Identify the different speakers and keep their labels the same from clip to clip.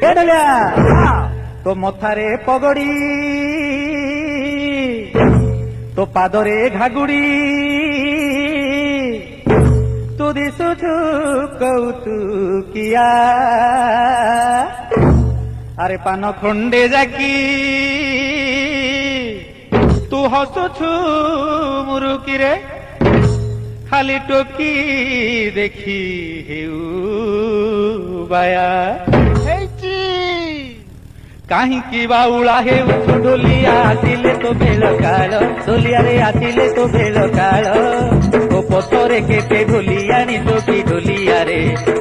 Speaker 1: এডলিয়া তো মথারে পগড়ি তো পাদরে ঘাগুড়ি তু দিশুছু কৌতুকিয়া আরে পান খন্ডে জাকি তু হসুছু মুরুকিরে খালি টকি দেখি হেউ বায়া কাহিকি বাউলা হেউছু ঢোলিয়া আসিলে তো বেল কাଳ ঢোলিয়ারে আসিলে তো বেল কাଳ ଓ ପଛରେ କେତେ ଢୋଲିଆଣି ଟୋକି ଢୋଲିଆରେ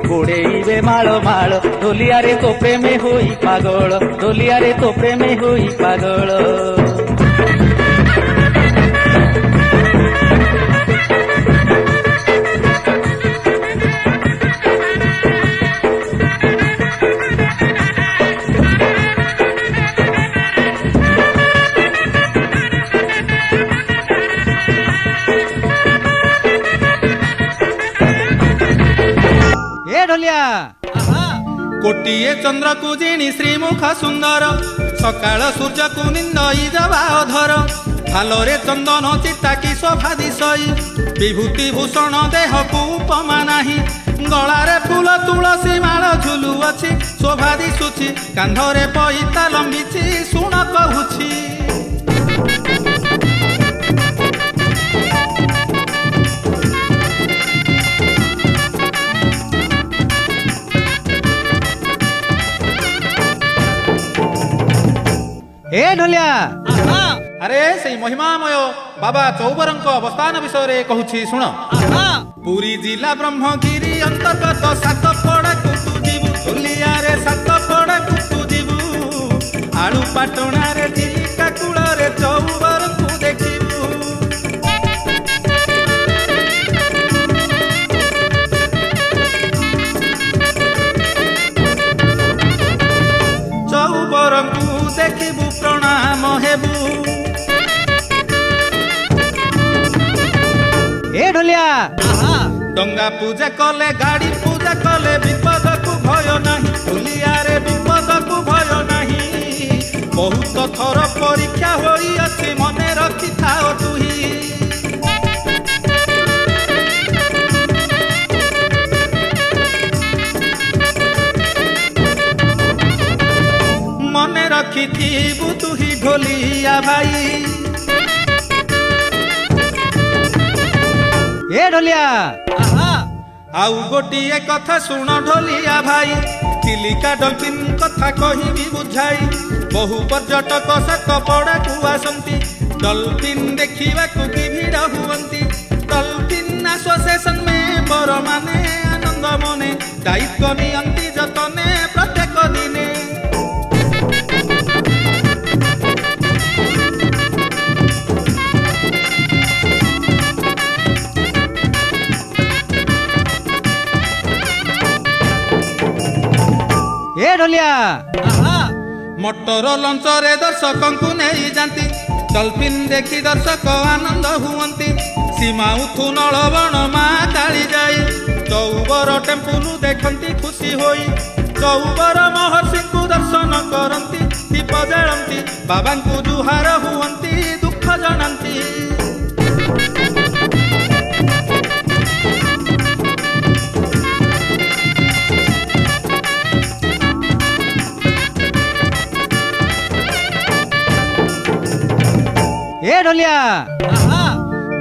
Speaker 1: ଗୋଡେଇବେ ମାଳ ମାଳ ଢୋଲିଆରେ ତୋ ପ୍ରେମେ ହୋଇ ପାଗଳ ଢୋଲିଆରେ ତୋ ପ୍ରେମେ ହୋଇ ପାଗଳ।
Speaker 2: କୋଟିଏ ଚନ୍ଦ୍ରକୁ ଜିଣି ଶ୍ରୀମୁଖ ସୁନ୍ଦର ସକାଳ ସୂର୍ଯ୍ୟକୁ ନିନ୍ଦଇ ଦେବା ଅଧର ଭାଲରେ ଚନ୍ଦନ ଚିତା କି ଶୋଭା ଦିଶଇ ବିଭୂତି ଭୂଷଣ ଦେହକୁ ଉପମା ନାହିଁ ଗଳାରେ ଫୁଲ ତୁଳସୀ ମାଳ ଝୁଲୁଅଛି ଶୋଭା ଦିଶୁଛି କାନ୍ଧରେ ପଇତା ଲମ୍ବିଛି ଶୁଣ କହୁଛି।
Speaker 1: ଏ ଢୋଲିଆ
Speaker 2: ଆରେ ସେଇ ମହିମାମୟ ବାବା ଚୌବରଙ୍କ ଅବସ୍ଥାନ ବିଷୟରେ କହୁଛି ଶୁଣ। ପୁରୀ ଜିଲ୍ଲା ବ୍ରହ୍ମଗିରି ଅନ୍ତର୍ଗତ ସାତପଡ଼ାକୁ ତୁ ଯିବୁ ଢୋଲିଆରେ ସାତପଡ଼ାକୁ ତୁ ଯିବୁ ଆଳୁ ପାଟଣାରେ ଚିଲିକା କୂଳରେ ଚୌବରଙ୍କୁ ଦେଖିବୁ। ଚୌବରଙ୍କୁ ଦେଖିବୁ ପ୍ରଣାମ ହେବୁ।
Speaker 1: ଏ ଢୋଲିଆ
Speaker 2: ଡଙ୍ଗା ପୂଜା କଲେ ଗାଡ଼ି ପୂଜା କଲେ ବିପଦକୁ ଭୟ ନାହିଁ ଢୋଲିଆରେ ବିପଦକୁ ଭୟ ନାହିଁ ବହୁତ ଥର ପରୀକ୍ଷା ହୋଇଅଛି ମନେ ରଖିଥାଅ ତୁହି। ମନେ ରଖିଥିବୁ ତୁହି ଢୋଲିଆ ଭାଇ।
Speaker 1: ଏ ଢୋଲିଆ
Speaker 2: ଆଉ ଗୋଟିଏ କଥା ଶୁଣ ଢୋଲିଆ ଭାଇ ଚିଲିକା ଡଲଫିନ୍ କଥା କହିବି ବୁଝାଇ ବହୁ ପର୍ଯ୍ୟଟକ ସାତପଡ଼ାକୁ ଆସନ୍ତି ଡଲଫିନ୍ ଦେଖିବାକୁ କି ଭିଡ଼ ହୁଅନ୍ତି ଡଲଫିନ୍ ଆସୋସିଏସନ ମେମ୍ବର ମାନେ ଆନନ୍ଦ ମନେ ଦାୟିତ୍ୱ ନିଅନ୍ତି ଯତନେ ପ୍ରତ୍ୟେକ ଦିନେ।
Speaker 1: ଏ ଢୋଲିଆ
Speaker 2: ମଟର ଲଞ୍ଚରେ ଦର୍ଶକଙ୍କୁ ନେଇ ଯାନ୍ତି ଡଲଫିନ୍ ଦେଖି ଦର୍ଶକ ଆନନ୍ଦ ହୁଅନ୍ତି ସୀମାଉଥୁ ନଳବଣ ମା କାଳି ଯାଇ ଚୌବର ଟେମ୍ପୁଲ ଦେଖନ୍ତି ଖୁସି ହୋଇ ଚୌବର ମହର୍ଷିଙ୍କୁ ଦର୍ଶନ କରନ୍ତି ଦୀପ ଜାଳନ୍ତି ବାବାଙ୍କୁ ଜୁହାର ହୁଅନ୍ତି ଦୁଃଖ ଜଣାନ୍ତି।
Speaker 1: ଏ ଢୋଲିଆ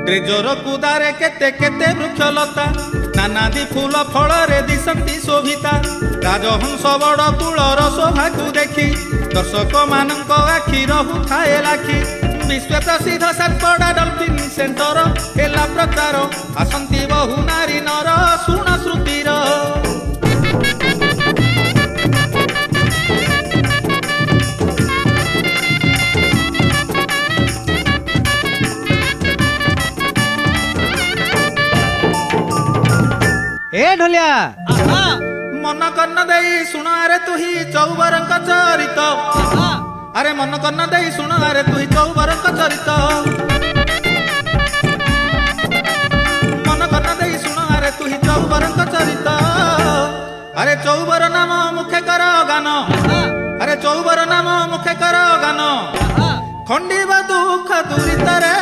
Speaker 2: ଟ୍ରେଜର କୁଦାରେ କେତେ କେତେ ବୃକ୍ଷଲତା ନାନାଦି ଫୁଲ ଫଳରେ ଦିଶନ୍ତି ଶୋଭିତା ରାଜହଂସ ବଡ଼ କୂଳର ଶୋଭାକୁ ଦେଖି ଦର୍ଶକ ମାନଙ୍କ ଆଖି ରହୁଥାଏ ଲାଖି ବିଶ୍ୱ ପ୍ରସିଦ୍ଧ ସାତପଡ଼ା ଡଲଫିନ୍ ସେଣ୍ଟର ହେଲା ପ୍ରଚାର ଆସନ୍ତି ବହୁ ନାରୀ ନର ଶୁଣ ଶ୍ରୁତିର।
Speaker 1: ଏ ଢୋଲିଆ
Speaker 2: ମନ କର୍ଣ୍ଣ ଦେଇ ଶୁଣ ଆରେ ତୁହି ଚୌବରଙ୍କ ଚରିତ ଆରେ ମନ କର୍ଣ୍ଣ ଦେଇ ଶୁଣ ଆରେ ତୁହି ଚୌବରଙ୍କ ଚରିତ ମନ କର୍ଣ୍ଣ ଦେଇ ଶୁଣ ଆରେ ତୁହି ଚୌବରଙ୍କ ଚରିତ ଆରେ ଚୌବର ନାମ ମୁଖେ କର ଗାନ ଆରେ ଚଉବର ନାମ ମୁଖେ କର ଗାନ ଖଣ୍ଡିବ ଦୁଃଖ ଦୁରିତରେ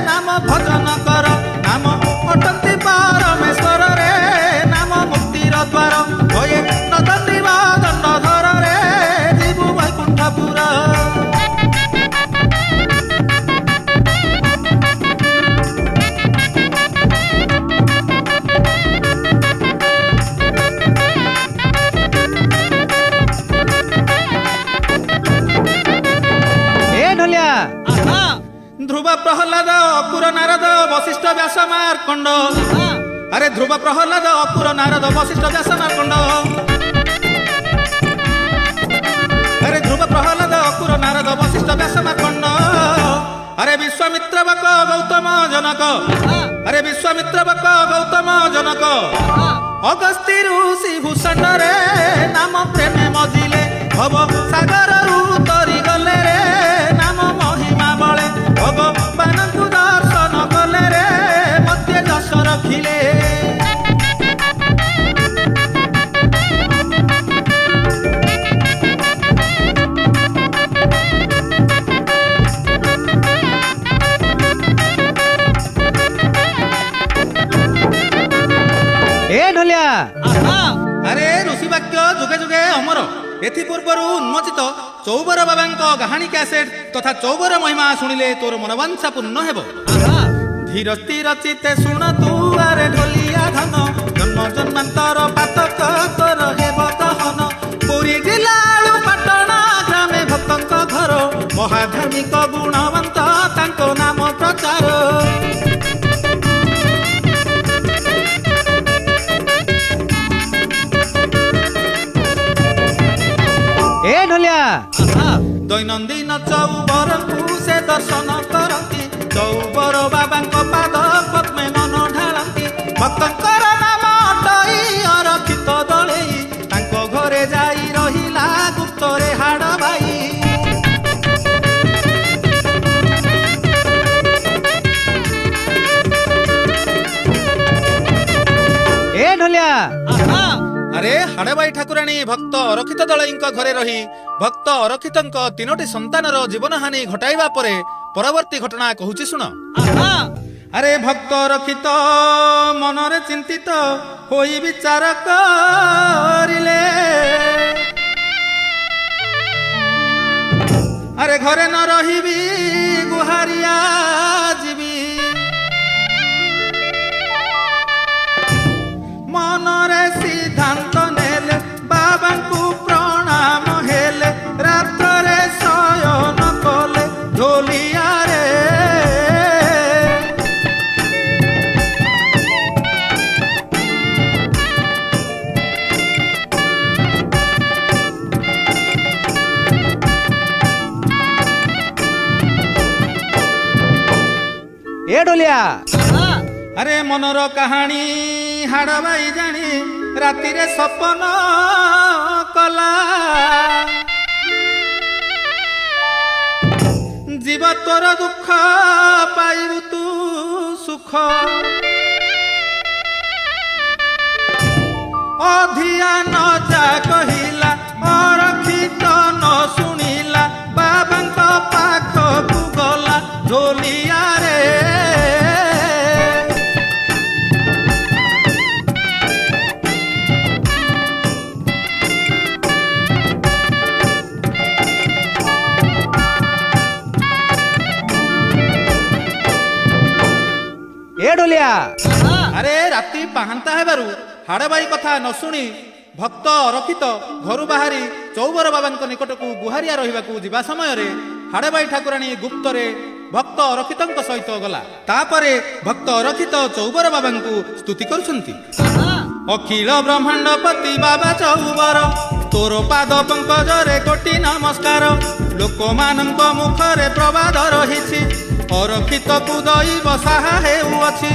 Speaker 2: ନାମ ଭଜନ କର ନାମ ଅଟନ୍ତି ପରମେଶ୍ୱରରେ ନାମ ମୁକ୍ତିର ଦ୍ୱାର ହୋଏ ନଦନ୍ଦିବ ଦଣ୍ଡଧରରେ ଯିବୁ ବୈକୁଣ୍ଠପୁର। ধ্রুব প্রহ্লাদ অকুর নারদ বশিষ্ঠ ব্যাস মার্কণ্ড আরে ধ্রুব প্রহ্লাদ অকুর নারদ বশিষ্ঠ ব্যাস মার্কণ্ড আরে ধ্রুব প্রহ্লাদ অকুর নারদ বশিষ্ঠ ব্যাস মার্কণ্ড আরে বিশ্বামিত্র বক গৌতম জনক আরে বিশ্বামিত্র বক গৌতম জনক অগস্তি ঋষি ভূষণ্ডরে নাম প্রেমে মজিলে ভব সাগররু তরি গলে রে নাম মহিমা বলে ভগবানଙ୍କୁ দর্শন কলে রে মধ্যে যশ রখিলে। আরে ঋষি বাক্য যুগে যুগে অমর এথি পূର୍ବରୁ উন্মোচিত চৌবর বাবাঙ্ক কাহানী ক্যাসেট তথা চৌবর মহিমা শুনিলে তোর মনোবাঞ্ছা পূর্ণ ହେବ। ধীর স্থির চিতে শুণ তু আরে ঢোলিয়া ধন জন্ম জন্মান্তর পাতক তোর ହେବ দহন পুরী জিল্লাରୁ ପାଟଣା ଗ୍ରାମେ ଭକ୍ତଙ୍କ ଘର ମହାଧାର୍ମିକ ଗୁଣବନ୍ତ ତାଙ୍କ ନାମ ପ୍ରଚାର। দৈনন্দিন চৌবরଙ୍କୁ ସେ ଦର୍ଶନ କରନ୍ତି ଚୌବର ବାବାଙ୍କ ପାଦ ପଦ୍ମେ ମନ ଢାଳନ୍ତି ଭକ୍ତଙ୍କର ନାମ ଅଟଇ ଅରକ୍ଷିତ ଦଳେଇ ତାଙ୍କ ଘରେ ଯାଇ ରହିଲା ଗୁପ୍ତରେ ହାଡ଼ ବାଇ। আরে হাড়বাই ঠাকুরাণী ভক্ত অরক্ষিত দଳେଇଙ୍କ ଘରେ ରହି ଭକ୍ତ ଅରକ୍ଷିତଙ୍କ ତିନୋଟି ସନ୍ତାନର ଜୀବନହାନି ଘଟାଇବା ପରେ ପରବର୍ତ୍ତୀ ଘଟଣା କହୁଛି ଶୁଣ। ଆରେ ଭକ୍ତ ଅରକ୍ଷିତ ମନରେ ଚିନ୍ତିତ ହୋଇ ବିଚାର କରିଲେ ଆରେ ଘରେ ନ ରହିବି ଗୁହାରିଆ ଯିବି মনরে সিদ্ধান্ত নেলে বাবাঙ্কু প্রণাম হেলে রাত্রে শয়ন কলে ঢোলিয়ারে। এ ঢোলিয়া আরে মনর কাহানী হাড়বাই জানি রাতিরে সপন কলা জীব তোর দুঃখ পাইবু তু সুখ অধিয়া ন যা কহিলা অরক্ষিত ন শুনিলা বাবাঙ্ক পাখকু গলা ঢোলিয়ারে। আরে রাতি পাহান্তা হেবারু হাড়বাই কথা ন শুনি ভক্ত অরক্ষিত ঘরু বাহারি চৌবর বাবাঙ্ক নিকটকু গুহারিয়া রহিবাকু ଯିବା ସମୟରେ ହାଡ଼ବାଇ ଠାକୁରାଣୀ ଗୁପ୍ତରେ ଭକ୍ତ ଅରକ୍ଷିତଙ୍କ ସହିତ ଗଲା। ତାପରେ ଭକ୍ତ ଅରକ୍ଷିତ ଚୌବର ବାବାଙ୍କୁ ସ୍ତୁତି କରୁଛନ୍ତି। ଅଖିଳ ବ୍ରହ୍ମାଣ୍ଡପତି ବାବା ଚୌବର ତୋର ପାଦ ପଙ୍କଜରେ କୋଟି ନମସ୍କାର ଲୋକମାନଙ୍କ ମୁଖରେ ପ୍ରବାଦ ରହିଛି ଅରକ୍ଷିତକୁ ଦଇବ ସାହା ହେଉଅଛି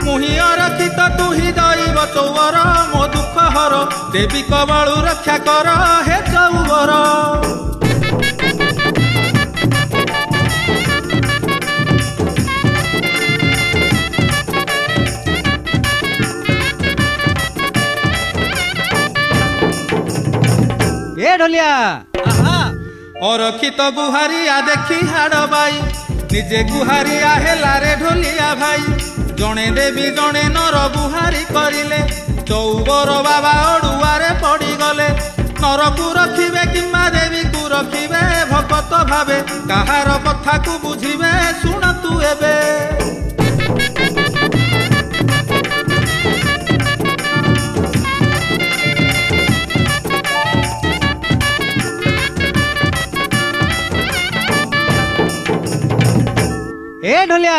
Speaker 2: ମୁହିଁ ଅରକ୍ଷିତ ତୁହି ଦଇବ ଚୌବର ମୋ ଦୁଃଖ ହର ଦେବୀ କବଳୁ ରକ୍ଷା କର ହେ ଚୌବର।
Speaker 1: এ ঢোলিয়া
Speaker 2: অরক্ষিত গুহারিয়া দেখি হাড় বাই নিজে গুহারিয়া হেলারে ঢোলিয়া ভাই জଣେ দেবী জଣେ নর গুহারি করিলে চৌবর বাবা অড়ুয়ারে পড়িগলে নরকু রখিবে কিংবা দেবীକୁ ରଖିବେ ଭଗତ ଭାବେ କାହାର କଥାକୁ ବୁଝିବେ ଶୁଣନ୍ତୁ ଏବେ
Speaker 1: ए ढोलिया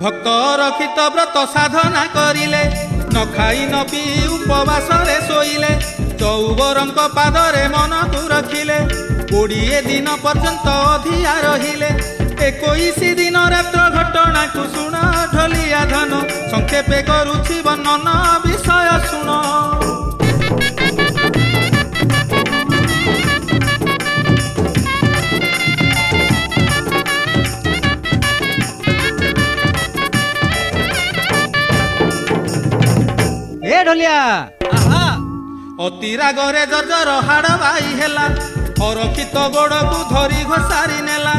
Speaker 2: ভক্ত রক্ষিত ব্রত সাধনা করিলে ন খাই ন পিই উপবাসরে শোইলে চৌবরଙ୍କ ପାଦରେ ମନକୁ ରଖିଲେ 20 ଦିନ ପର୍ଯ୍ୟନ୍ତ ଅଧିଆ ରହିଲେ 21 ଦିନ ରାତ୍ର ଘଟଣାକୁ ଶୁଣ ଢୋଲିଆ ଧନ ସଂକ୍ଷେପେ କରୁଛି ବର୍ଣ୍ଣନ ବିଷୟ ଶୁଣ
Speaker 1: ए ढोलिया
Speaker 2: ଅତି ରାଗରେ ଜର୍ଜର ହାଡ଼ ବାଇ ହେଲା ଅରକ୍ଷିତ ଗୋଡ଼କୁ ଧରି ଘୋଷାରି ନେଲା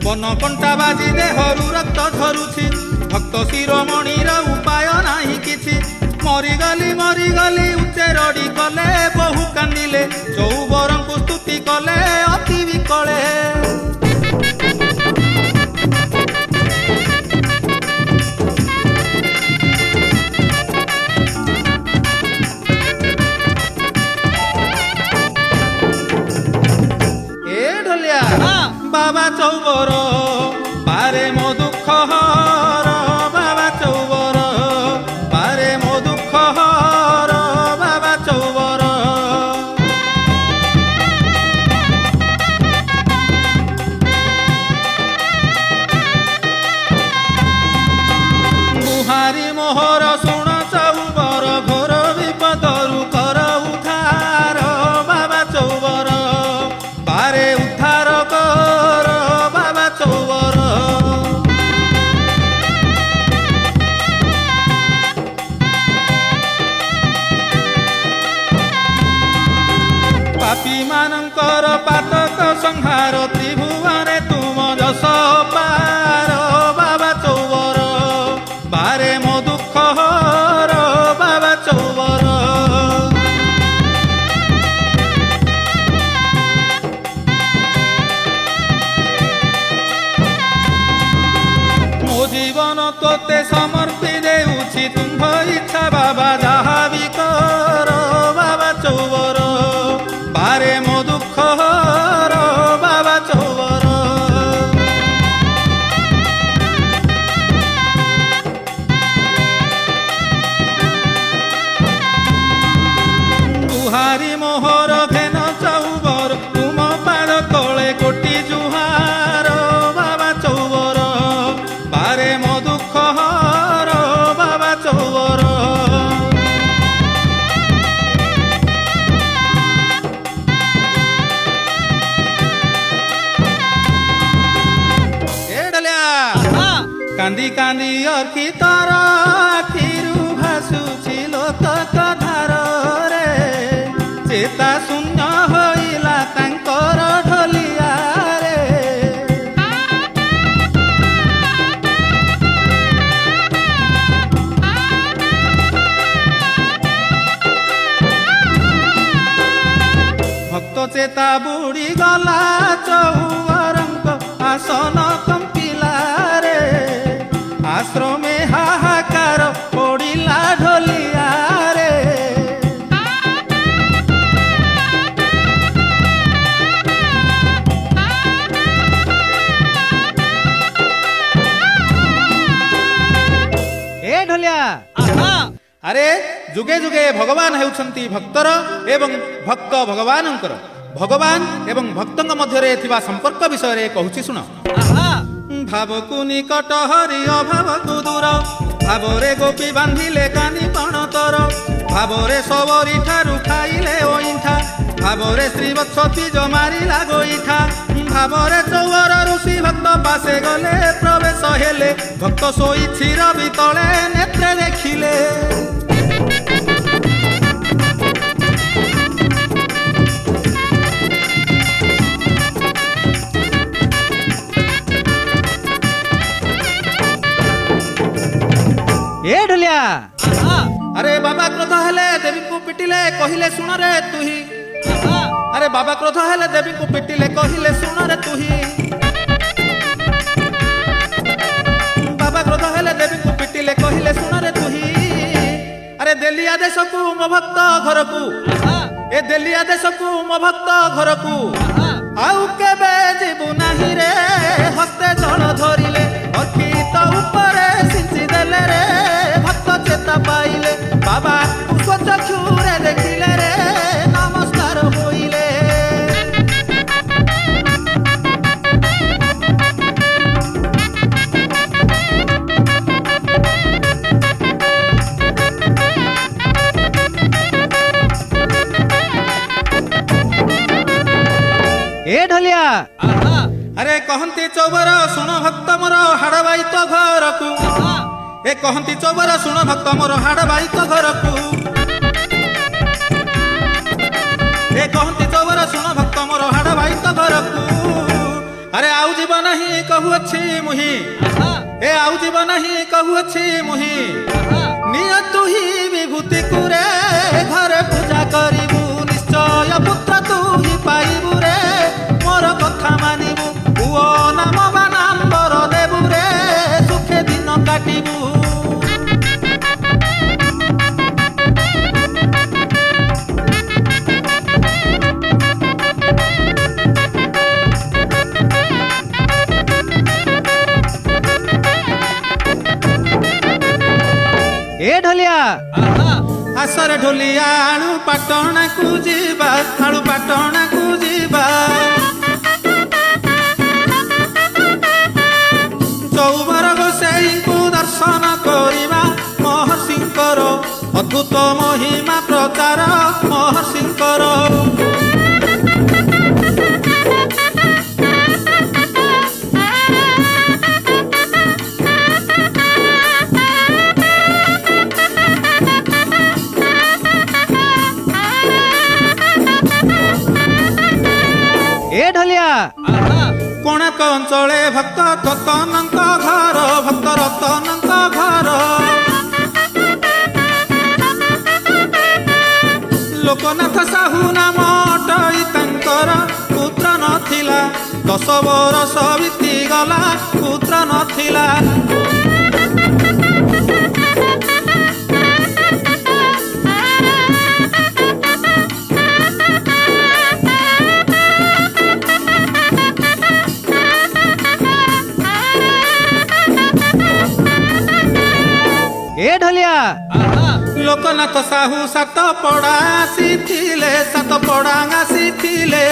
Speaker 2: ବନ କଣ୍ଟା ବାଜି ଦେହରୁ ରକ୍ତ ଝରୁଛି ଭକ୍ତ ଶିରୋମଣିର ଉପାୟ ନାହିଁ କିଛି ମରିଗଲି ମରିଗଲି ଉଚ୍ଚେ ରଡ଼ି କଲେ ବହୁ କାନ୍ଦିଲେ ଚୌବରଙ୍କୁ ସ୍ତୁତି କଲେ ଅତି ବିକଳେ বাবা চৌবর পারে মো দুঃখ হর বাবা চৌবর পারে মো দুঃখ হর বাবা চৌবর গুহারি মোহর শুণ চৌবর ঘোর বিপদরু কর উদ্ধার বাবা চৌবর পারে উদ্ধার কর বাবা চৌবর পাপী ମାନଙ୍କର ପାତକ ସଂହାର ତ୍ରିଭୁବନେ ତୁମ ଯଶ ପାର ବାବା ଚୌବର ପାରେ ମୋ ଦୁଃଖ ହର ବାବା ଚୌବର ମୋ ଜୀବନ ତୋତେ ସମର୍ପି ଦେଉଛି ତୁମ୍ଭ ଇଚ୍ଛା ବାବା ଯାହା ବି କର ବାବା ଚୌବର ପାରେ ମୋ ଦୁଃଖ ହର ବାବା ଚୌବର ଗୁହାରି ମୋହର ଘେନ ଚୌବର ତୁମ ପାଦ ତଳେ କୋଟି ଜୁହାର ବାବା ଚୌବର ପାରେ ମୋ ଦୁଃଖ ହର ବାବା ଚୌବର କାନ୍ଦି କାନ୍ଦି ଅର୍କିତର ଆଖିରୁ ଭାସୁଛି ଲୋତକ ଧାରରେ ଚେତା ଶୂନ୍ୟ ହୋଇଲା ତାଙ୍କର ଢୋଲିଆରେ ଭକ୍ତ ଚେତା ବୁଡ଼ିଗଲା ଚୌବରଙ୍କ ଆସନ କମ୍ପିଲାରେ ଆଶ୍ରମେ ହାହାକାର ପଡ଼ିଲା ଢୋଲିଆରେ
Speaker 1: ए ढोलिया
Speaker 2: ଆରେ ଯୁଗେ ଯୁଗେ ଭଗବାନ ହେଉଛନ୍ତି ଭକ୍ତର ଏବଂ ଭକ୍ତ ଭଗବାନଙ୍କର ଭଗବାନ ଏବଂ ଭକ୍ତଙ୍କ ମଧ୍ୟରେ ଥିବା ସମ୍ପର୍କ ବିଷୟରେ କହୁଛି ଶୁଣ ଭାବକୁ ନିକଟ ହରି ଅଭାବକୁ ଦୂର ଭାବରେ ଗୋପୀ ବାନ୍ଧିଲେ କାନି ପଣତର ଭାବରେ ସବରି ଠାରୁ ଖାଇଲେ ଅଇଁଠା ଭାବରେ ସ୍ତ୍ରୀ ବତ୍ସ ପିଜ ମାରିଲା ଗୋଇଠା ଭାବରେ ଚୌବର ଋଷି ଭକ୍ତ ପାଶେ ଗଲେ ପ୍ରବେଶ ହେଲେ ଭକ୍ତ ଶୋଇଛି ରବି ତଳେ ନେତ୍ରେ ଦେଖିଲେ আরে বাবা ক্রোধ হেলে দেবীকে পিটিলে কহিলে শুণ রে তুহি আরে বাবা ক্রোধ হেলে দেবীকে পিটিলে কহিলে শুণ রে তুহি বাবা ক্রোধ হেলে দেবীকে পিটিলে কহিলে শুণ রে তুহি আরে দেলিয়া দেশকু মো ভক্ত ঘরকু এ দেলিয়া দেশকু মো ভক্ত ঘরকু আউ কেবে ଯିବୁ ନାହିଁ রে হস্তে জল ধরিলে অর্পিত উপরে সিঞ্চি দেলে রে ভক্ত চেতা পাইলে বাবা পুষ্প চক্ষুরে দেখিলে রে নমস্কার হইলে
Speaker 1: এ ঢলিয়া
Speaker 2: আরে কহন্তি চৌবর শুণ ভক্ত মোর হাড় বাই তো ঘরকু এ কহন্তি চৌবর শুণ ভক্ত মোর হাড় বাই তো ঘরকু এ কহন্তি চৌবর শুণ ভক্ত মোর হাড় বাই তো ঘরকু আরে আউ জীব নাহি কহুଅছি মুহি এ আউ জীব নাহি কহুଅছি মুহি নিয় তুহি বিভূতি কুরে ঘরে পূজা করিবু নিশ্চয় পুত্র তুহি পাইবু রে মোর কথা মানিবু পুଅ নাম বা নাম্বର দেবু রে সুখে দিন কাটিবু
Speaker 1: এ ঢলিয়া
Speaker 2: ଆସରେ ଢୋଲିଆ ଆଳୁ ପାଟଣାକୁ ଯିବା ଆଳୁ ପାଟଣାକୁ ଯିବା ଚୌବର ଗୋସାଇଙ୍କୁ ଦର୍ଶନ କରିବା ମହର୍ଷିଙ୍କର ଅଦ୍ଭୁତ ମହିମା ପ୍ରଚାର ମହର୍ଷିଙ୍କର
Speaker 1: এ ঢলিয়া
Speaker 2: କୋଣାର୍କ ଅଞ୍ଚଳେ ଭକ୍ତ ରତନଙ୍କ ଘର ଭକ୍ତ ରତନଙ୍କ ଘର ଲୋକନାଥ ସାହୁ ନାମ ଅଟଇ ତାଙ୍କର ପୁତ୍ର ନଥିଲା 10 ବର୍ଷ ବିତିଗଲା ପୁତ୍ର ନଥିଲା
Speaker 1: এ ঢলিয়া
Speaker 2: ଲୋକନାଥ ସାହୁ ସାତ ପଡ଼ା ଆସିଥିଲେ ସାତ ପଡ଼ା ଆସିଥିଲେ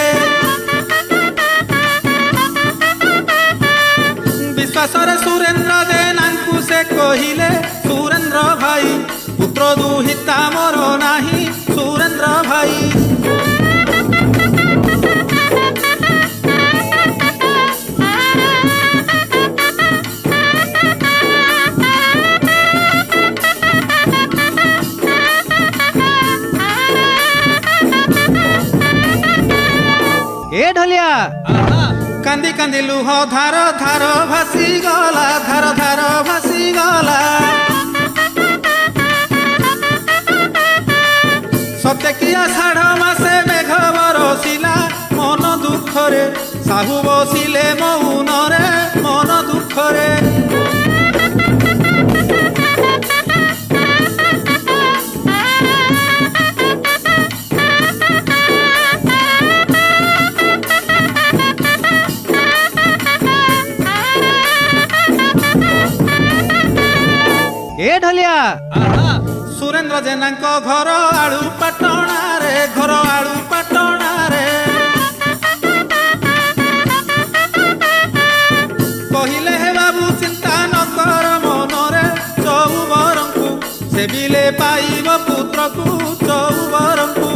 Speaker 2: ବିଶ୍ୱାସରେ ସୁରେନ୍ଦ୍ର ଜେନାଙ୍କୁ ସେ କହିଲେ ସୁରେନ୍ଦ୍ର ଭାଇ ପୁତ୍ର ଦୁହିତା ମୋର ନାହିଁ ସୁରେନ୍ଦ୍ର ଭାଇ
Speaker 1: এ ঢলিয়া
Speaker 2: কান্দি কান্দি লুহ ধার ধার ভাসি গলা ধার ধার ভাসি গলা সতে কি আষাঢ় মাসে মেঘ বরষিলা মন দুঃখরে সাহু বসিলে মৌনরে মন দুঃখরে
Speaker 1: এ ঢলিয়া
Speaker 2: ସୁରେନ୍ଦ୍ର ଜେନାଙ୍କ ଘର ଆଳୁ ପାଟଣାରେ ଘର ଆଳୁ ପାଟଣାରେ କହିଲେ ହେ ବାବୁ ଚିନ୍ତା ନ କର ମନରେ ଚଉବରଙ୍କୁ ସେବିଲେ ପାଇବ ପୁତ୍ରକୁ ଚଉବରଙ୍କୁ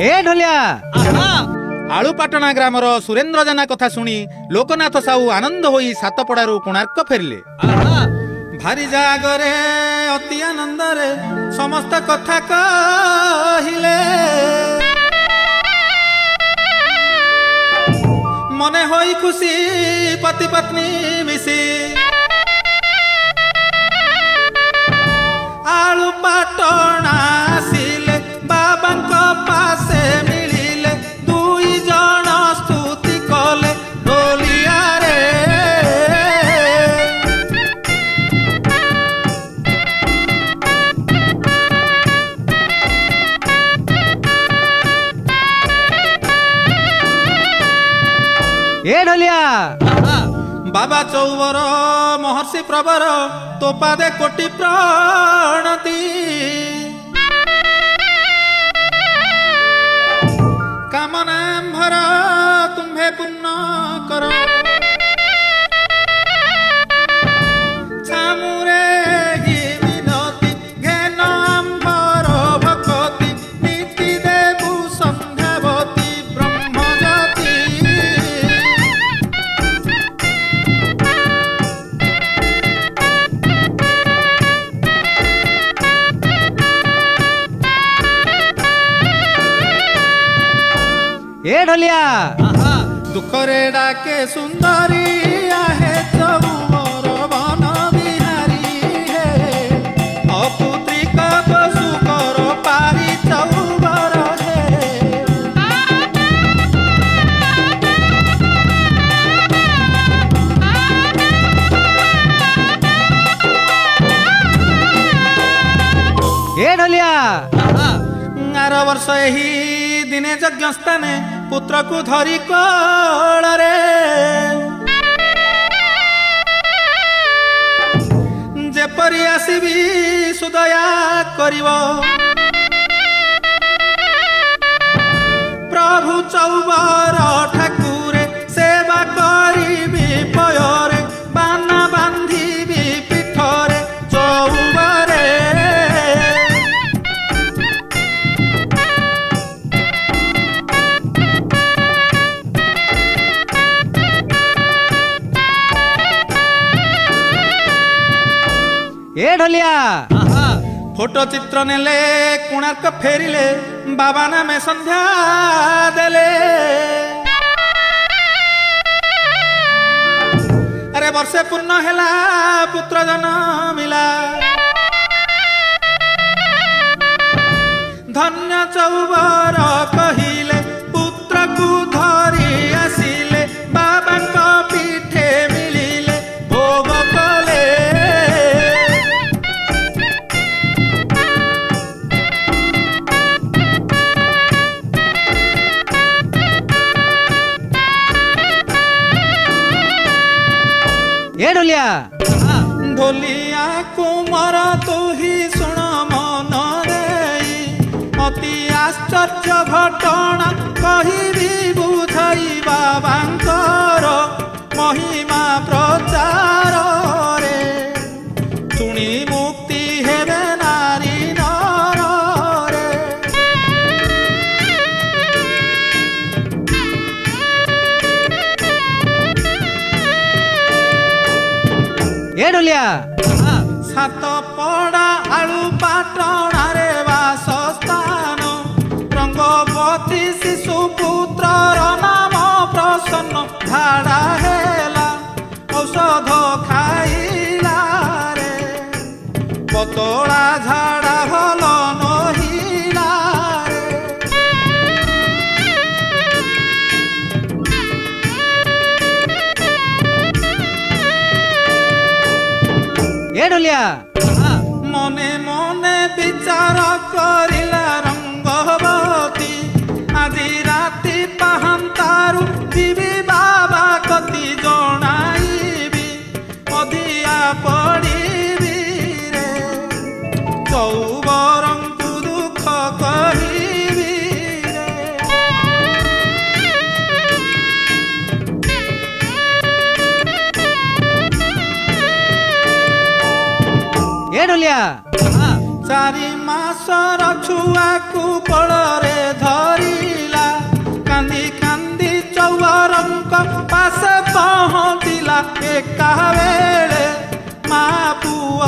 Speaker 1: এ ঢলিয়া
Speaker 2: ଆଳୁପାଟଣା ଗ୍ରାମର ସୁରେନ୍ଦ୍ର ଜେନା କଥା ଶୁଣି ଲୋକନାଥ ସାହୁ ଆନନ୍ଦ ହୋଇ ସାତପଡ଼ାରୁ କୋଣାର୍କ ଫେରିଲେ ଭାରି ଜାଗରେ ଅତି ଆନନ୍ଦରେ ସମସ୍ତ କଥା କହିଲେ, ମନେ ହୋଇ ଖୁସି ପତି ପତ୍ନୀ ମିଶି ଆଳୁ ପାଟଣା ଆସିଲେ, ବାବାଙ୍କ ପାଶେ ମିଳିଲେ, ଦୁଇ ଜଣ ସ୍ତୁତି କଲେ ଢୋଲିଆରେ।
Speaker 1: ଏ ଢୋଲିଆ
Speaker 2: ବାବା ଚୌବର ମହର୍ଷି ପ୍ରବର ତୋ ପାଦେ କୋଟି ପ୍ରଣତି, କାମନା ଭର ତୁମ୍ଭେ ପୂର୍ଣ୍ଣ କର, ଛାମୁରେ ହି ମିନତି ଘେନ ଆମ୍ଭର ଭକତି, ନୀତି ଦେବୁ ସନ୍ଧ୍ୟାବତୀ ବ୍ରହ୍ମଜ୍ୟୋତି।
Speaker 1: ଏ ଢୋଲିଆ
Speaker 2: ଦୁଃଖରେ ଡାକେ ସୁନ୍ଦରୀ ଆହେ ଚଉବର ବନ ବିହାରୀ, ହେ ଅପୁତ୍ରିକ ପଶୁ କର ପାରି ଚଉବର ହେ।
Speaker 1: ଏ ଢୋଲିଆ
Speaker 2: ଆର ବର୍ଷ ଏହି ଦିନେ ଯଜ୍ଞ ସ୍ଥାନେ ପୁତ୍ରକୁ ଧରି କୋଳରେ, ଯେପରି ଆସିବି ସୁଦୟା କରିବ, ପ୍ରଭୁ ଚୌବର ଠାକୁରେ ସେବା କରିବି ପୟରେ, ବାନା ବାନ୍ଧିବି ପିଠରେ ଚୌବରେ।
Speaker 1: ଏ ଢୋଲିଆ
Speaker 2: ଫଟୋ ଚିତ୍ର ନେଲେ କୋଣାର୍କ ଫେରିଲେ, ବାବା ନାମେ ସନ୍ଧ୍ୟା ଦେଲେ, ଆରେ ବର୍ଷେ ପୂର୍ଣ୍ଣ ହେଲା ପୁତ୍ର ଜନ୍ମିଲା, ଧନ୍ୟ ଚୌବର କହିଲେ, ପୁତ୍ରକୁ ଧରି ଆସିଲେ, ବାବାଙ୍କ ପିଠେ ମିଳିଲେ ଭୋଗ କଲେ।
Speaker 1: ଏ ଢୋଲିଆ
Speaker 2: ଢୋଲିଆ କୁମର ତୁହି ଶୁଣ ମନ ଦେଇ, ଅତି ଆଶ୍ଚର୍ଯ୍ୟ ଘଟଣା କହିବି ବୁଝାଇ, ବାବାଙ୍କର ମହିମା ପ୍ରଚାରରେ, ଶୁଣି ମୁକ୍ତି ହେବେ ନାରୀ ନରରେ।
Speaker 1: ଏ ଢୋଲିଆ
Speaker 2: ସାତ ପଡ଼ା ଆଳୁ ପାଟଣାରେ ବାସସ୍ଥାନ, ରଙ୍ଗବତୀ ଶିଶୁ ପୁତ୍ରର ନାମ ପ୍ରସନ୍ନ, ଝାଡ଼ା ହେଲା ଔଷଧ ଖାଇଲା ରେ, ପତଳା ଝାଡ଼ା ଭଲ ନହିଲା ରେ।
Speaker 1: ଏ ଢୋଲିଆ
Speaker 2: ମନେ ମନେ ବିଚାର କରିଲା ରଙ୍ଗବତୀ, ଆଜି ରାତି ପାହାନ୍ତାରୁ ଯିବି ବାବା କତି, ଜଣାଇବି ଅଧିଆ ପଡ଼ିବି ରେ, ଚୌବରଙ୍କୁ ଦୁଃଖ କହିବି ରେ।
Speaker 1: ଏ ଢୋଲିଆ
Speaker 2: ଚାରି ମାସର ଛୁଆକୁ କୋଳରେ ଧରିଲା, କାନ୍ଦି କାନ୍ଦି ଚୌବରଙ୍କ ପାଶେ ପହଞ୍ଚିଲା, ଏକା ବେଳେ ମା ପୁଅ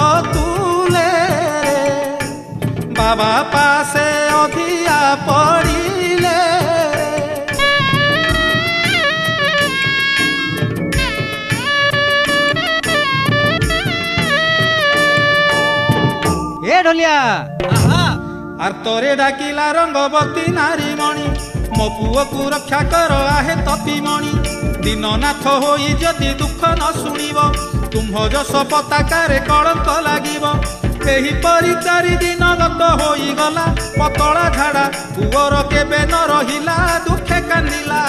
Speaker 2: बाबा पासे अधिया पड़िले
Speaker 1: ए ढोलिया
Speaker 2: आर तोरे डाकिला रंगवती नारीमणि मो पुओ को रक्षा कर आहे तपीमणि दीननाथ होई जदि दुख न शुणिब तुम्ह जस पताकारे कलंक लागिब एहीपरि 4 दिन गत होई गला पतला झाड़ा पुओर केबे न रहिला दुखे कांदिला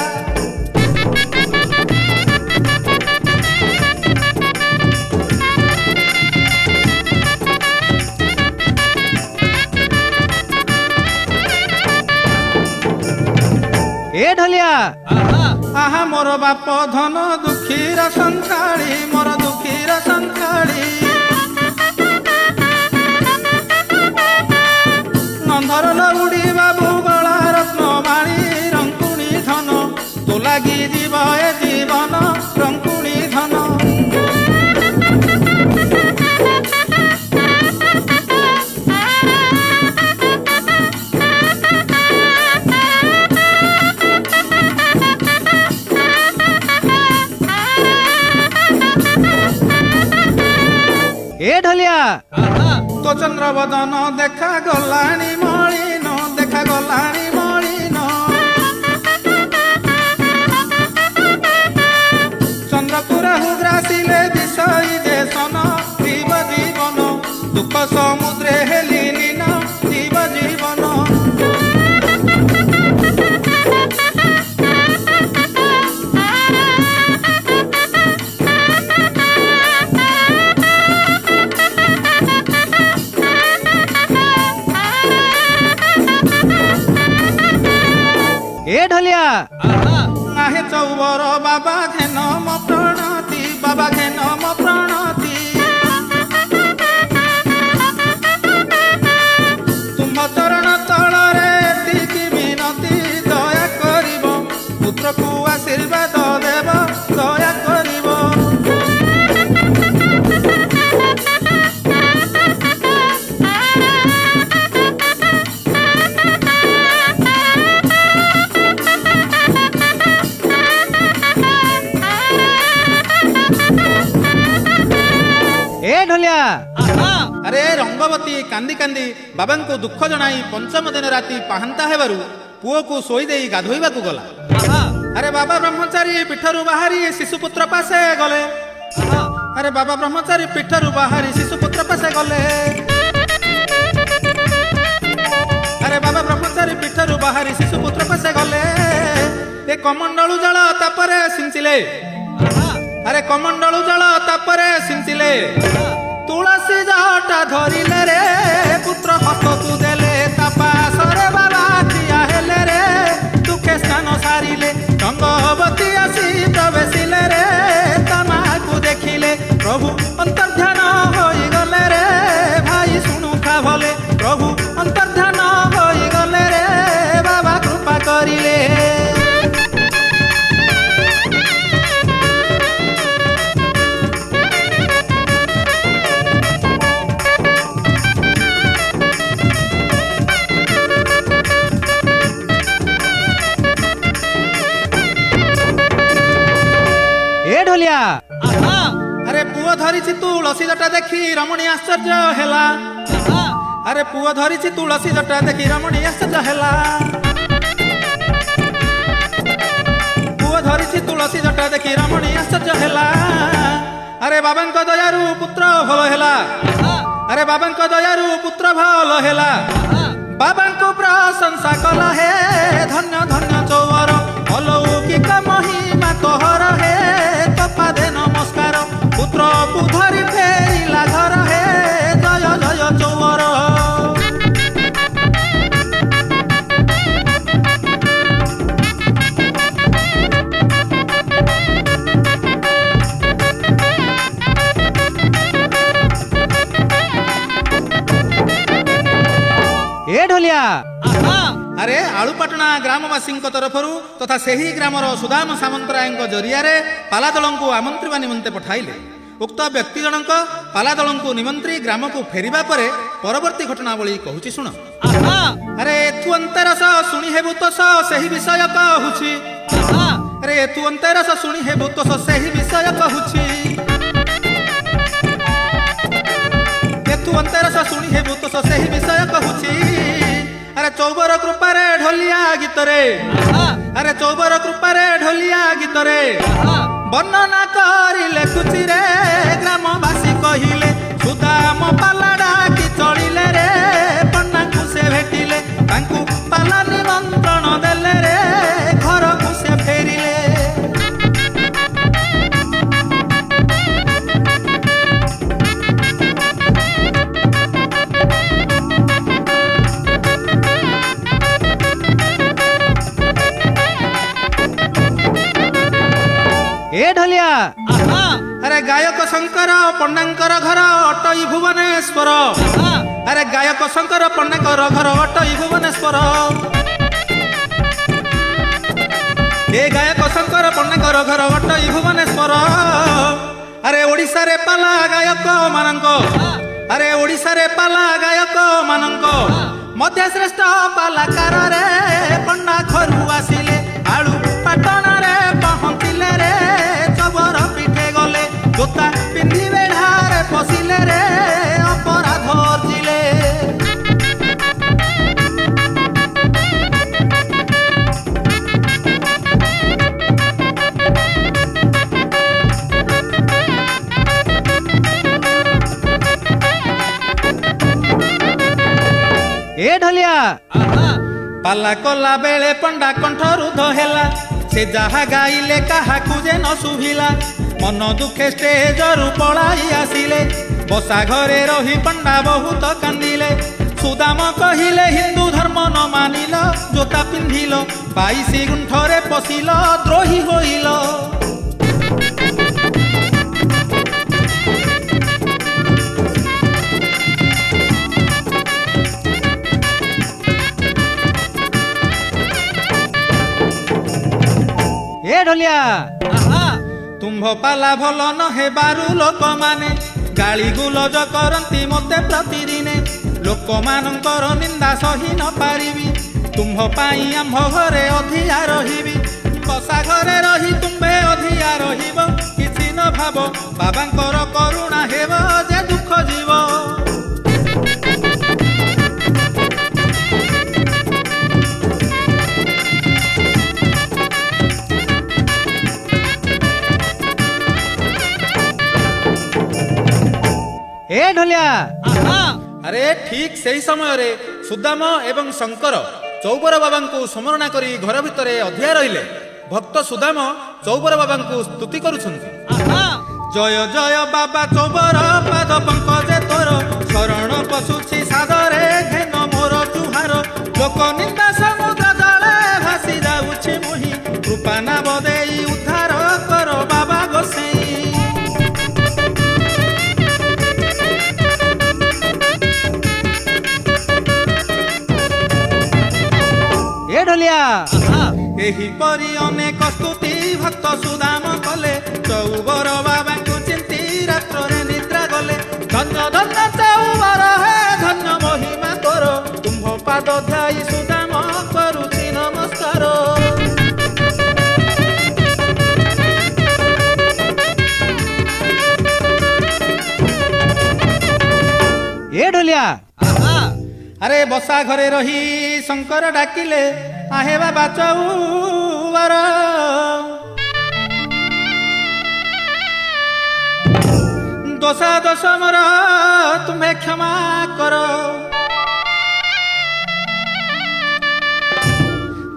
Speaker 1: ए ढोलिया
Speaker 2: आहा मोर बाप धन दुखीर संखाड़ी मोर दुखीर संखाड़ी नंधर लउड़ी बाबू गला रत्नमाणी रंकुणी धन तो लागी जीव ए जीवन रंकुणी धन
Speaker 1: ए ढोलिया
Speaker 2: तो चंद्र बदन देखा गलाणी मलिन देखा गलाणी मलिन चंद्रपुरा हुग्रासिले दिशई देशन जीव जीवन दुख समुद्रे हेली लीन जीव जीवन
Speaker 1: ए ढोलिया
Speaker 2: आहे चौबर बाबा घेन म प्रणति बाबा घेन म प्रणति तुम चरण तଳରେ एतिକି मिनती दया करिब पुत्र को आशीर्वाद देव दया करिब
Speaker 1: ए ढोलिया
Speaker 2: अरे रंगवती कांदी कांदी बाबा को दुख जनाई पंचम दिन राति पाहांता हेबारु पुओ को सोई देई गाधोइबाकू गला अरे बाबा ब्रह्मचारी पीठरू बाहरी शिशुपुत्र पासे गले अरे बाबा ब्रह्मचारी पीठरू बाहरी शिशुपुत्र पासे गले अरे बाबा ब्रह्मचारी पीठरू बाहरी शिशुपुत्र पासे गले ए कमंडलू जल तापरे सिंचिले अरे कमंडलू जल तापरे सिंचिले तुलसी जटा धरिले रे पुत्र हतकू देले तापासरे बाबा ठिया हेले रे दुखे स्नान सारिले रंगवती आसी प्रवेशिले रे तमाकू देखिले प्रभु अंतर्ध्यान होई गले रे भाई शुणुखा भले प्रभु अंतर्ध्यान होई गले रे बाबा कृपा करिले
Speaker 1: ए ढोलिया
Speaker 2: अरे पुओ धरिछि तुलसी जटा देखी रमणी आश्चर्य हेला अरे पुओ धरिछि तुलसी जटा देखी रमणी आश्चर्य हेला पुओ धरिछि तुलसी जटा देखी रमणी आश्चर्य हेला अरे बाबांक दयारु पुत्र भल हेला अरे बाबांक दयारु पुत्र भल हेला बाबांको प्रशंसा कला हे धन्य धन्य चौवर अलौकिक महिमा तोहर हे तपा दे नमस्कार पुत्र पुधरी फेरिला घर हे जय जय चौवर
Speaker 1: ए ढोलिया
Speaker 2: अरे आलुपाटना ग्रामवासी तरफरु तथा सेही ग्रामर सुदाम सामंतराय जरिया पालादल को आमंत्रिबा निमंते पठाइले ଉକ୍ତ ବ୍ୟକ୍ତି ଜଣଙ୍କ ପାଲା ଦଳଙ୍କୁ ନିମନ୍ତ୍ରୀ ଗ୍ରାମକୁ ଫେରିବା ପରେ ପରବର୍ତ୍ତୀ ଘଟଣାବଳୀ କହୁଛି ଶୁଣ। ଆରେ ଏଥୁ ଅନ୍ତରସ ଶୁଣି ହେବୁ ତୋଷ ସେହି ବିଷୟ କହୁଛି। ଆରେ ଏଥୁ ଅନ୍ତରସ ଶୁଣି ହେବୁ ତୋଷ ସେହି ବିଷୟ କହୁଛି। ଏଥୁ ଅନ୍ତରସ ଶୁଣି ହେବୁ ତୋଷ ସେହି ବିଷୟ କହୁଛି। ଆରେ ଚୌବର କୃପାରେ ଢୋଲିଆ ଗୀତରେ, ଆରେ ଚୌବର କୃପାରେ ଢୋଲିଆ ଗୀତରେ ବର୍ଣ୍ଣନା କରି ଲେଖୁଛି ରେ। ଗ୍ରାମବାସୀ କହିଲେ ସୁଦାମ ପାଲା ଡାକି ଚଳିଲେ ରେ। ପଣ୍ଡାଙ୍କୁ ସେ ଭେଟିଲେ ତାଙ୍କୁ ପାଲା ନିମନ୍ତ୍ରଣ ଦେଲେ ରେ। ଘରକୁ ସେ ଫେରିଲେ।
Speaker 1: ଏ ଢୋଲିଆ,
Speaker 2: ଆରେ ଗାୟକ ଶଙ୍କର ପଣ୍ଡାଙ୍କର ଘର ଅଟଇ ଭୁବନେଶ୍ୱର। ଆରେ ଗାୟକ ଶଙ୍କର ପଣ୍ଡାଙ୍କର ଘର ଅଟଇ ଭୁବନେଶ୍ୱର। ଏ ଗାୟକ ଶଙ୍କର ପଣ୍ଡାଙ୍କର ଘର ଅଟଇ ଭୁବନେଶ୍ୱର। ଆରେ ଓଡ଼ିଶାରେ ପାଲା ଗାୟକ ମାନଙ୍କ, ଆରେ ଓଡ଼ିଶାରେ ପାଲା ଗାୟକ ମାନଙ୍କ ମଧ୍ୟ ଶ୍ରେଷ୍ଠ ପାଲାକାରରେ ପଣ୍ଡା ଘରୁ ଆସିଲେ। ଆଳୁ ପାଟଣାରେ ପହଞ୍ଚିଲେ ରେ। ଚବର ପିଠେ ଗଲେ ଜୋତା ପିନ୍ଧି ବେଢ଼ାରେ ପଶିଲେ ରେ। ଅପରାଧ ଅର୍ଜିଲେ।
Speaker 1: ଏ ଢୋଲିଆ,
Speaker 2: ପାଲା କଲା ବେଳେ ପଣ୍ଡା କଣ୍ଠରୁଦ୍ଧ ହେଲା। ସେ ଯାହା ଗାଇଲେ କାହାକୁ ଯେ ନ ଶୁଭିଲା। ମନ ଦୁଃଖେ ଷ୍ଟେଜରୁ ପଳାଇ ଆସିଲେ। ବସା ଘରେ ରହି ପଣ୍ଡା ବହୁତ କାନ୍ଦିଲେ। ସୁଦାମ କହିଲେ ହିନ୍ଦୁ ଧର୍ମ ନ ମାନିଲ। ଜୋତା ପିନ୍ଧିଲ 22 ଗୁଣ୍ଠରେ ପଶିଲ। ଦ୍ରୋହୀ ହୋଇଲ।
Speaker 1: ଏ ଢୋଲିଆ,
Speaker 2: ତୁମ୍ଭ ପାଲା ଭଲ ନ ହେବାରୁ ଲୋକମାନେ ଗାଳି ଗୁଲଜ କରନ୍ତି ମୋତେ ପ୍ରତିଦିନେ। ଲୋକମାନଙ୍କର ନିନ୍ଦା ସହି ନ ପାରିବି। ତୁମ୍ଭ ପାଇଁ ଆମ୍ଭ ଘରେ ଅଧିଆ ରହିବି। ବସା ଘରେ ରହି ତୁମ୍ଭେ ଅଧିଆ ରହିବ। କିଛି ନ ଭାବ ବାବାଙ୍କର କରୁଣା ହେବ ଯେ ଦୁଃଖ ଯିବ।
Speaker 1: ଏ ଢୋଲିଆ,
Speaker 2: ଆରେ ଠିକ୍ ସେହି ସମୟରେ ସୁଦାମ ଏବଂ ଶଙ୍କର ଚୌବର ବାବାଙ୍କୁ ସ୍ମରଣା କରି ଘର ଭିତରେ ଅଧିଆ ରହିଲେ। ଭକ୍ତ ସୁଦାମ ଚୌବର ବାବାଙ୍କୁ ସ୍ତୁତି କରୁଛନ୍ତି। ଜୟ ଜୟ ବାବା ଚୌବର ପାଦ ପଙ୍କଜେ ତୋର। ଶରଣ ପଶୁଛି ସାଦରେ ଘେନ ମୋର ଜୁହାର। ଲୋକ ନିନ୍ଦା ସମୁଦ୍ର ଜଳେ ଭାସି ଯାଉଛି ମୁହିଁ। କୃପା ନାମ ଦେଇ ଉଦ୍ଧାର କର ବାବା ଗୋସେଇଁ।
Speaker 1: ଏ ଢୋଲିଆ,
Speaker 2: ଏହିପରି ଅନେକ ସ୍ତୁତି ଭକ୍ତ ସୁଦାମ କଲେ। ଚୌବର ବାବାଙ୍କୁ ଚିନ୍ତି ରାତ୍ରରେ ନିଦ୍ରା ଗଲେ। ଧନ୍ୟ ଧନ୍ୟ ଚୌବର ହେ ଧନ୍ୟ ମହିମା ତୋର। ତୁମ୍ଭ ପାଦ ଧ୍ୟାଇ ସୁଦାମ କରୁଛି ନମସ୍କାର।
Speaker 1: ଏ ଢୋଲିଆ,
Speaker 2: ଆରେ ବସା ଘରେ ରହି ଶଙ୍କର ଡାକିଲେ ଆହେ ବାବା ଚୌବର। ଦୋଷା ଦୋଷ ମୋର ତୁମେ କ୍ଷମା କର।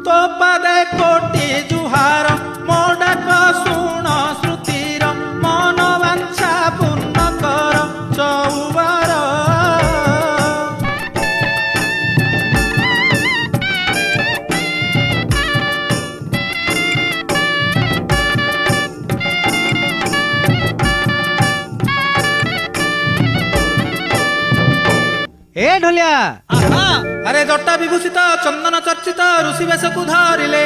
Speaker 2: ତୋ ପାଦେ କୋଟି ଜୁହାର। ମୋ ଡାକ ଶୁଣ ଶ୍ରୁତିର। ମନ ବାଞ୍ଛା ପୂର୍ଣ୍ଣ କର ଚୌବର।
Speaker 1: ଏ ଢୋଲିଆ,
Speaker 2: ଆରେ ଜଟା ବିଭୂଷିତ ଚନ୍ଦନ ଚର୍ଚ୍ଚିତ ଋଷି ବେଶକୁ ଧରିଲେ।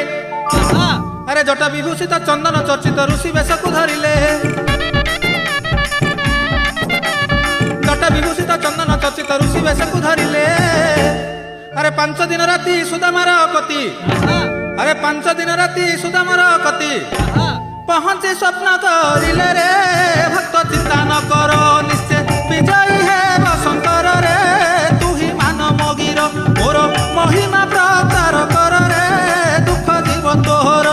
Speaker 2: ଆରେ ଜଟା ବିଭୂଷିତ ଚନ୍ଦନ ଚର୍ଚ୍ଚିତ ଋଷି ବେଶକୁ ଧରିଲେ। ଦାସୀ ବେଶକୁ ଧରିଲେ। ଆରେ 5 ଦିନ ରାତି ସୁଦାମାର କତି, ଆରେ 5 ଦିନ ରାତି ସୁଦାମାର କତି ପହଞ୍ଚି ସ୍ୱପ୍ନ କରିଲେ ରେ। ଭକ୍ତ ଚିନ୍ତା ନ କର ନିଶ୍ଚୟ ବିଜୟୀ ହେବ ଶଙ୍କର ରେ। ତୁ ହିଁ ମାନ ମଗିର ମୋର ମହିମା ପ୍ରଚାର କର ରେ। ଦୁଃଖ ଯିବ ତୋର।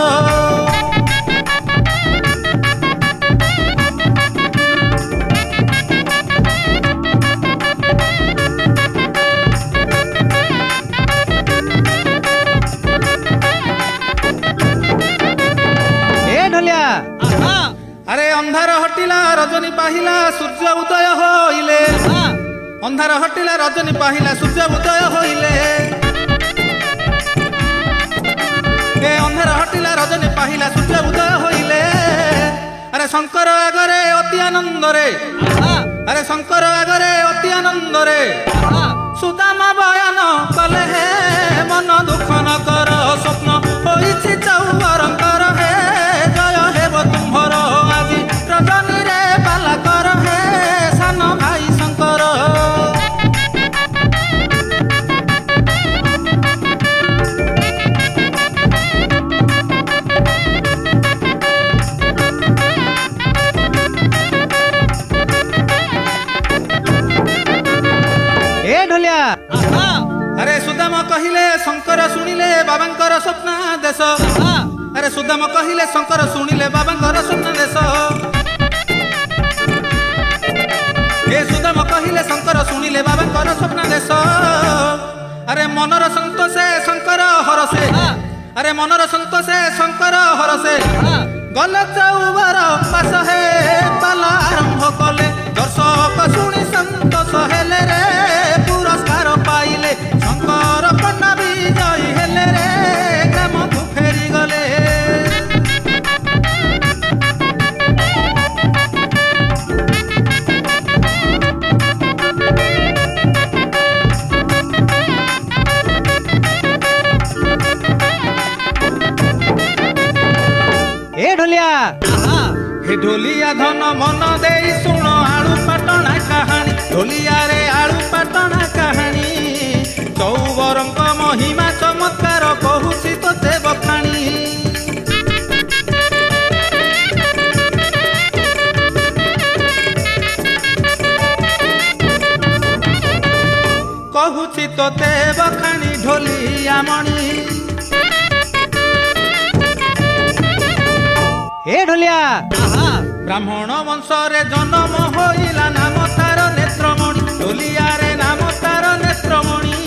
Speaker 2: আরে অন্ধার হটিলা রজনী পাহিলা সূর্য উদয় হইলে। অন্ধার হটিলা রজনী পাহিলা সূর্য উদয় হইলে। এ অন্ধার হটিলা রজনী পাহিলা সূর্য উদয় হইলে। আরে শঙ্কর আগরে অতি আনন্দরে, আরে শঙ্কর আগরে অতি আনন্দরে সুদামা বয়ান কলে হে। মন দুঃখ ন কর স্বপ্ন হইছি চৌবরঙ্কর হে। জয় হেব তুম্ভর আজি রজনী রে পালা কর হে। সান ভাই শঙ্কর
Speaker 1: এ ঢলিয়া।
Speaker 2: আরে সুদাম কহিলে শঙ্কর শুনিলে বাবাঙ্কর স্বপ্নাদেশ। আরে সুদাম কহিলে শঙ্কর শুনিলে বাবাঙ্কর স্বপ্নাদেশ। এ সুদাম কহিলে শঙ্কর শুনিলে বাবাঙ্কর স্বপ্নাদেশ। আরে মনর সন্তোষে শঙ্কর হরসে, আরে মনর সন্তোষে শঙ্কর হরসে গলে চৌবর পাশ হে। পালা আরম্ভ কলে দর্শক শুনি সন্তোষ হেলে রে। পুরস্কার পাইলে শঙ্কর কন্যা বিজয়ী হেলে রে। গ্রামକୁ ফেরি গলে।
Speaker 1: এ ঢলিয়া।
Speaker 2: হে ঢোলিয়া ধন মন দেই শুণ আলু পাটনা কাহানী। ঢোলিয়ারে আলু পাটনা কাহানী চৌবরঙ্ক মহিমা চমৎকার কহুছি তোতে বখাণী। কহুছি তোতে বখাণী ঢোলিয়া মণি।
Speaker 1: এ ঢলিয়া।
Speaker 2: ব্রাহ্মণ বংশরে জন্ম হইলা নাম তার নেত্রমণি। ঢোলিয়ারে নাম তার নেত্রমণি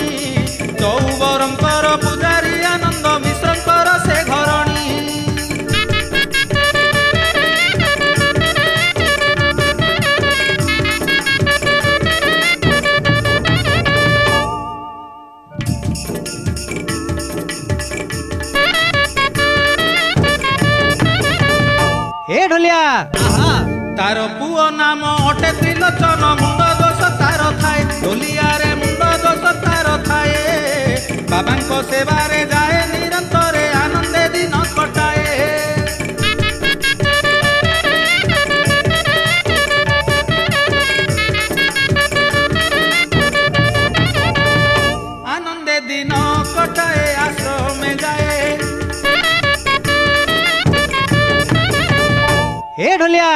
Speaker 2: চৌবরঙ্কর পূজারী আনন্দ মিশ্রঙ্কর সে ঘরণী।
Speaker 1: এ ঢলিয়া।
Speaker 2: তার পুয় নাম অটে ত্রিলোচন। মুন্ড দোষ তার থায়ে ঢোলিয়ারে মুন্ড দোষ তার থায়ে। বাবাঙ্ক সেবারে যায় নিরন্তরে আনন্দে দিন কটায়ে। আনন্দে দিন কটায়ে আশ্রমে যায়।
Speaker 1: এ ঢলিয়া।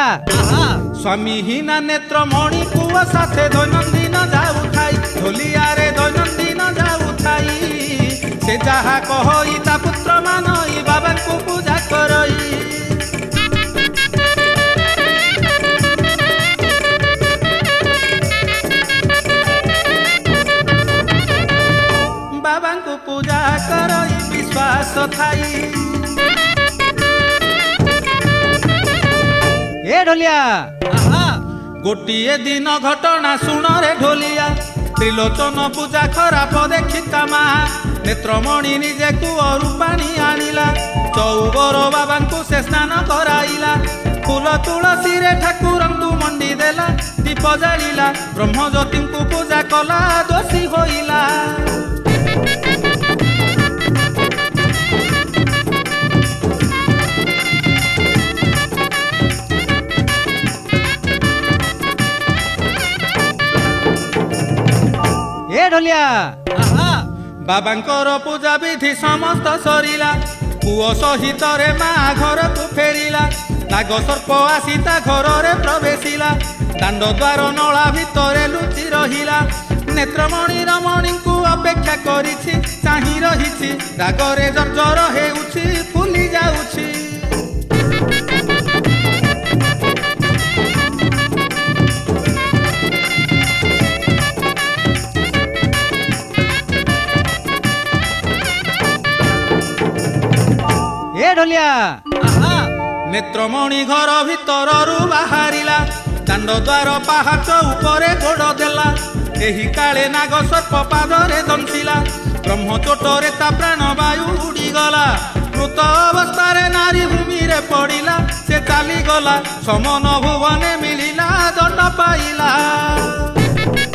Speaker 2: স্বামীহীনা নেত্রমণি পুয় সাথে দৈনন্দিন যাউথাই। ঢোলিয়ারে দৈনন্দিন যাউথাই। সে যাহা কহই তা পুত্র মানই বাবাঙ্কু পূজা করই। বাবাঙ্কু পূজা করই বিশ্বাস থাই।
Speaker 1: এ ঢলিয়া।
Speaker 2: গোটিয়ে দিন ঘটনা শুণরে ঢোলিয়া। ত্রিলোচন পূজা খরাপ দেখি কামা। নেত্রমণি নিজে কূଅରୁ ପାଣି ଆଣିଲା। ଚଉବର ବାବାଙ୍କୁ ସେ ସ୍ନାନ କରାଇଲା। ଫୁଲ ତୁଳସୀରେ ଠାକୁରଙ୍କୁ ମଣ୍ଡି ଦେଲା। ଦୀପ ଜାଳିଲା ବ୍ରହ୍ମଜ୍ୟୋତିଙ୍କୁ ପୂଜା କଲା ଦୋଷୀ ହୋଇଲା।
Speaker 1: ଢୋଲିଆ
Speaker 2: ବାବାଙ୍କର ପୂଜା ବିଧି ସମସ୍ତ ସରିଲା ପୁଅ ସହିତରେ ମା ଘରକୁ ଫେରିଲା ନାଗ ସର୍ପ ଆସି ତା ଘରରେ ପ୍ରବେଶିଲା ଦାଣ୍ଡ ଦ୍ୱାର ନଳା ଭିତରେ ଲୁଚି ରହିଲା ନେତ୍ରମଣି ରମଣୀଙ୍କୁ ଅପେକ୍ଷା କରିଛି ଚାହିଁ ରହିଛି ରାଗରେ ଜର୍ଜର ହେଉଛି ଫୁଲି ଯାଉଛି
Speaker 1: ଏ ଢୋଲିଆ
Speaker 2: ନେତ୍ରମଣି ଘର ଭିତରରୁ ବାହାରିଲା ଦାଣ୍ଡ ଦ୍ୱାର ପାହାଚ ଉପରେ ଗୋଡ଼ ଦେଲା ଏହି କାଳେ ନାଗ ସର୍ପ ପାଦରେ ଦଂଶିଲା ବ୍ରହ୍ମଚୋଟରେ ତା ପ୍ରାଣ ବାୟୁ ଉଡ଼ିଗଲା ମୃତ ଅବସ୍ଥାରେ ନାରୀ ଭୂମିରେ ପଡ଼ିଲା ସେ ଚାଲିଗଲା ସମନ ଭୁବନେ ମିଳିଲା ଦଣ୍ଡ